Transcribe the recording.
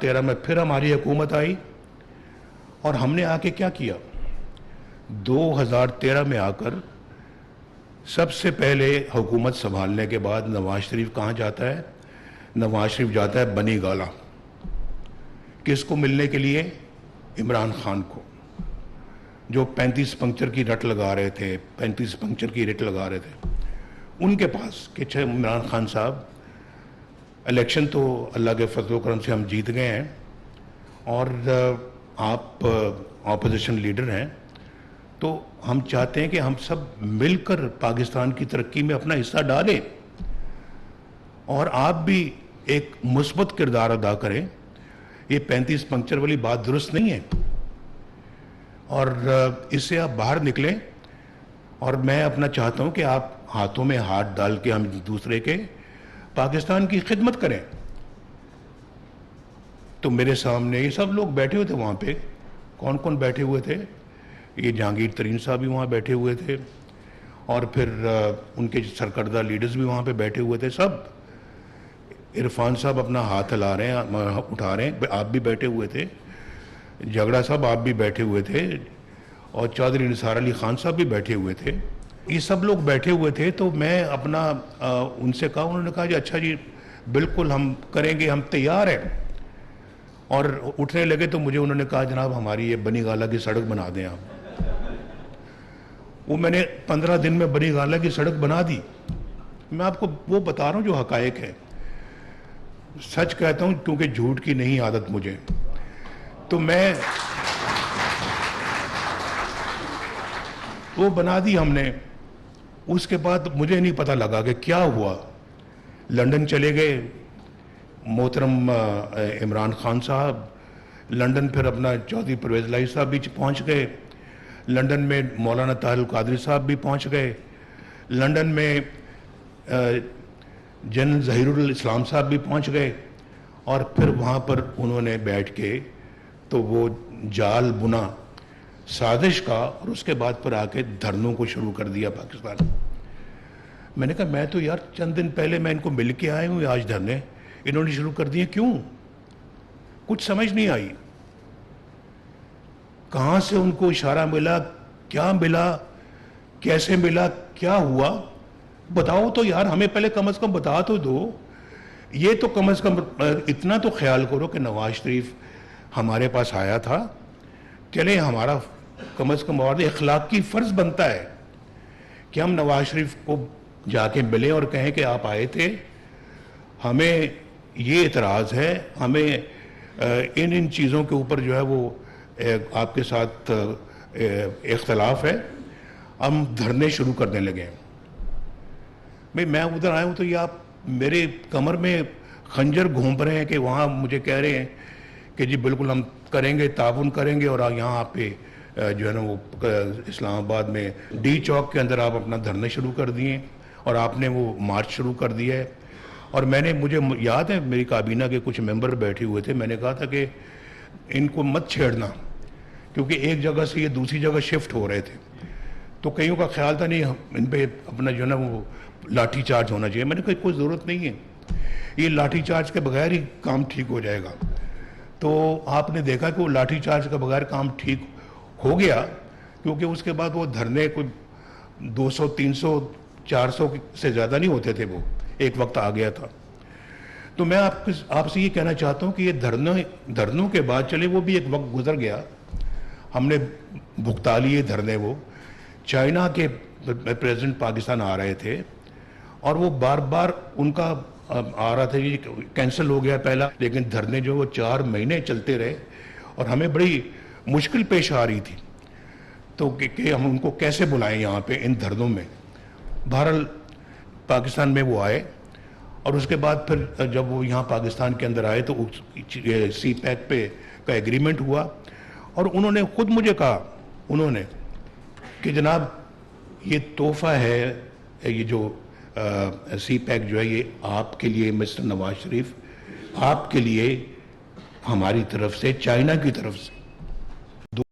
13 میں پھر ہماری حکومت آئی اور ہم نے آ کے کیا کیا؟ 2013 میں آ کر سب سے پہلے حکومت سنبھالنے کے بعد نواز شریف کہاں جاتا ہے؟ نواز شریف جاتا ہے بنی گالہ. کس کو ملنے کے لیے؟ عمران خان کو، جو 35 پنکچر کی رٹ لگا رہے تھے، 35 پنکچر کی رٹ لگا رہے تھے ان کے پاس کہ عمران خان صاحب، الیکشن تو اللہ کے فضل و کرم سے ہم جیت گئے ہیں اور آپ اپوزیشن لیڈر ہیں، تو ہم چاہتے ہیں کہ ہم سب مل کر پاکستان کی ترقی میں اپنا حصہ ڈالیں اور آپ بھی ایک مثبت کردار ادا کریں. یہ 35 پنکچر والی بات درست نہیں ہے اور اس سے آپ باہر نکلیں. اور میں اپنا چاہتا ہوں کہ آپ ہاتھوں میں ہاتھ ڈال کے ہم دوسرے کے پاکستان کی خدمت کریں. تو میرے سامنے یہ سب لوگ بیٹھے ہوئے تھے وہاں پہ. کون کون بیٹھے ہوئے تھے؟ یہ جہانگیر ترین صاحب بھی وہاں بیٹھے ہوئے تھے اور پھر ان کے سرکردہ لیڈرز بھی وہاں پہ بیٹھے ہوئے تھے. سب عرفان صاحب اپنا ہاتھ ہلا رہے ہیں، اٹھا رہے ہیں، آپ بھی بیٹھے ہوئے تھے. جھگڑا صاحب آپ بھی بیٹھے ہوئے تھے اور چودھری نثار علی خان صاحب بھی بیٹھے ہوئے تھے. یہ سب لوگ بیٹھے ہوئے تھے. تو میں اپنا ان سے کہا، انہوں نے کہا جی اچھا جی بالکل ہم کریں گے، ہم تیار ہیں. اور اٹھنے لگے تو مجھے انہوں نے کہا جناب ہماری یہ بنی گالہ کی سڑک بنا دیں آپ. وہ میں نے 15 دن میں بنی گالہ کی سڑک بنا دی. میں آپ کو وہ بتا رہا ہوں جو حقائق ہے. سچ کہتا ہوں کیونکہ جھوٹ کی نہیں عادت مجھے. تو میں وہ بنا دی ہم نے. اس کے بعد مجھے نہیں پتہ لگا کہ کیا ہوا. لندن چلے گئے محترم عمران خان صاحب. لندن پھر اپنا چودھری پرویز لائی صاحب بھی پہنچ گئے. لندن میں مولانا طاہر القادری صاحب بھی پہنچ گئے. لندن میں جنرل ظہیر الاسلام صاحب بھی پہنچ گئے. اور پھر وہاں پر انہوں نے بیٹھ کے تو وہ جال بنا سازش کا اور اس کے بعد پر آ کے دھرنوں کو شروع کر دیا پاکستان. میں نے کہا میں تو یار چند دن پہلے میں ان کو مل کے آئے ہوں، آج دھرنے انہوں نے شروع کر دیے. کیوں؟ کچھ سمجھ نہیں آئی. کہاں سے ان کو اشارہ ملا، کیا ملا، کیسے ملا، کیا ہوا؟ بتاؤ تو یار، ہمیں پہلے کم از کم بتا تو دو. یہ تو کم از کم اتنا تو خیال کرو کہ نواز شریف ہمارے پاس آیا تھا. چلیں ہمارا کم از کم اور اخلاقی فرض بنتا ہے کہ ہم نواز شریف کو جا کے ملیں اور کہیں کہ آپ آئے تھے، ہمیں یہ اعتراض ہے، ہمیں ان چیزوں کے اوپر جو ہے وہ آپ کے ساتھ اختلاف ہے، ہم دھرنے شروع کرنے لگے. میں ادھر آیا ہوں تو یہ آپ میرے کمر میں خنجر گھونپ رہے ہیں کہ وہاں مجھے کہہ رہے ہیں کہ جی بالکل ہم کریں گے، تعاون کریں گے. اور یہاں آپ پہ جو ہے نا وہ اسلام آباد میں ڈی چوک کے اندر آپ اپنا دھرنے شروع کر دیے اور آپ نے وہ مارچ شروع کر دیا ہے. اور مجھے یاد ہے میری کابینہ کے کچھ ممبر بیٹھے ہوئے تھے. میں نے کہا تھا کہ ان کو مت چھیڑنا کیونکہ ایک جگہ سے یہ دوسری جگہ شفٹ ہو رہے تھے. تو کئیوں کا خیال تھا نہیں ان پہ اپنا جو ہے نا وہ لاٹھی چارج ہونا چاہیے. میں نے کہا کوئی ضرورت نہیں ہے، یہ لاٹھی چارج کے بغیر ہی کام ٹھیک ہو جائے گا. تو آپ نے دیکھا کہ وہ لاٹھی چارج کے بغیر کام ٹھیک ہو گیا کیونکہ اس کے بعد وہ دھرنے کوئی 200 300 400 سے زیادہ نہیں ہوتے تھے. وہ ایک وقت آ گیا تھا. تو میں آپ سے یہ کہنا چاہتا ہوں کہ یہ دھرنوں کے بعد چلے وہ بھی ایک وقت گزر گیا، ہم نے بھگتا لیے دھرنے. وہ چائنا کے پریزیڈنٹ پاکستان آ رہے تھے اور وہ بار بار ان کا آ رہا تھا یہ کینسل ہو گیا پہلا، لیکن دھرنے جو وہ 4 مہینے چلتے رہے اور ہمیں بڑی مشکل پیش آ رہی تھی تو کہ ہم ان کو کیسے بلائیں یہاں پہ ان دھرنوں میں. بہرحال پاکستان میں وہ آئے اور اس کے بعد پھر جب وہ یہاں پاکستان کے اندر آئے تو سی پیک پہ کا ایگریمنٹ ہوا اور انہوں نے خود مجھے کہا انہوں نے کہ جناب یہ تحفہ ہے، یہ جو سی پیک جو ہے یہ آپ کے لیے مسٹر نواز شریف، آپ کے لیے ہماری طرف سے، چائنا کی طرف سے.